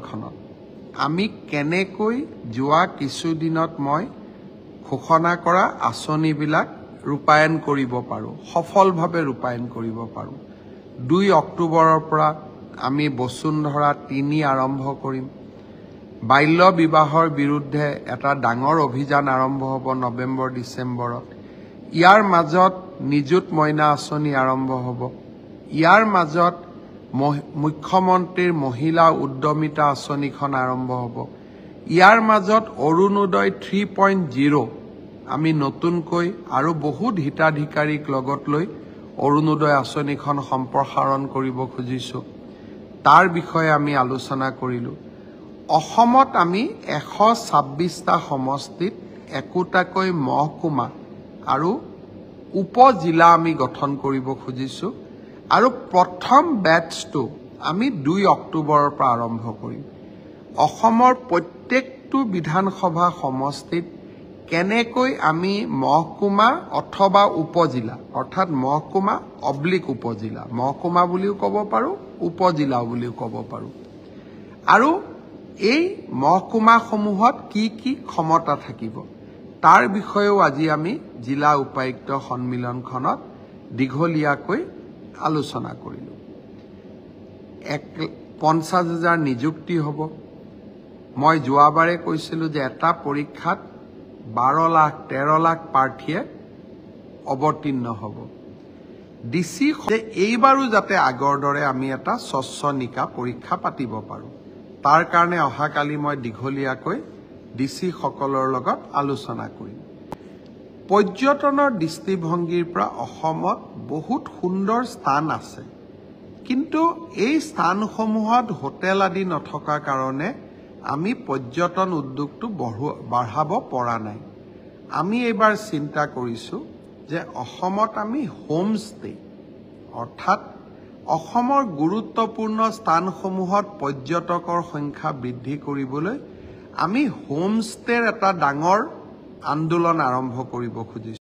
খনত আমি কেনেকৈ যোৱা কিছুদিনত মই ঘোষণা কৰা আঁচনিবিলাক ৰূপায়ণ কৰিব পাৰোঁ, সফলভাৱে ৰূপায়ণ কৰিব পাৰোঁ। 2 অক্টোবৰৰ পৰা আমি বসুন্ধৰা 3 আৰম্ভ কৰিম। বাল্য বিবাহৰ বিৰুদ্ধে এটা ডাঙৰ অভিযান আৰম্ভ হ'ব নৱেম্বৰ ডিচেম্বৰত। ইয়াৰ মাজত নিযুত মইনা আঁচনি আৰম্ভ হ'ব। ইয়াৰ মাজত মুখ্যমন্ত্ৰীৰ মহিলা উদ্যমিতা আঁচনিখন আৰম্ভ হ'ব। ইয়াৰ মাজত অৰুণোদয় 3.0 আমি নতুনকৈ আৰু বহুত হিতাধিকাৰীক লগত লৈ অৰুণোদয় আঁচনিখন সম্প্ৰসাৰণ কৰিব খুজিছোঁ। তাৰ বিষয়ে আমি আলোচনা কৰিলোঁ। অসমত আমি 126টা সমষ্টিত একোটাকৈ মহকুমা আৰু উপজিলা আমি গঠন কৰিব খুজিছোঁ আৰু প্ৰথম বেটছটো আমি 2 অক্টোবৰৰ পৰা আৰম্ভ কৰিম। অসমৰ প্ৰত্যেকটো বিধানসভা সমষ্টিত কেনেকৈ আমি মহকুমা অথবা উপজিলা অৰ্থাৎ মহকুমা অব্লিক উপজিলা, মহকুমা বুলিও ক'ব পাৰোঁ, উপজিলা বুলিও ক'ব পাৰোঁ, আৰু এই মহকুমাসমূহত কি কি ক্ষমতা থাকিব তাৰ বিষয়েও আজি আমি জিলা উপায়ুক্ত সন্মিলনখনত দীঘলীয়াকৈ আলোচনা কৰিলোঁ। 50,000 নিযুক্তি হ'ব। মই যোৱাবাৰে কৈছিলোঁ যে এটা পৰীক্ষাত 12 লাখ 13 লাখ প্ৰাৰ্থীয়ে অৱতীৰ্ণ হ'ব। ডিচি এইবাৰো যাতে আগৰ দৰে আমি এটা স্বচ্ছ নিকা পৰীক্ষা পাতিব পাৰোঁ, তাৰ কাৰণে অহাকালি মই দীঘলীয়াকৈ ডিচি সকলৰ লগত আলোচনা কৰিম। পৰ্যটনৰ দৃষ্টিভংগীৰ পৰা অসমত বহুত সুন্দৰ স্থান আছে, কিন্তু এই স্থানসমূহত হোটেল আদি নথকাৰ কাৰণে আমি পৰ্যটন উদ্যোগটো বঢ়াব পৰা নাই। আমি এইবাৰ চিন্তা কৰিছোঁ যে অসমত আমি হোমষ্টে অৰ্থাৎ অসমৰ গুৰুত্বপূৰ্ণ স্থানসমূহত পৰ্যটকৰ সংখ্যা বৃদ্ধি কৰিবলৈ আমি হোমষ্টেৰ এটা ডাঙৰ আন্দোলন আৰম্ভ কৰিব খুজিছোঁ।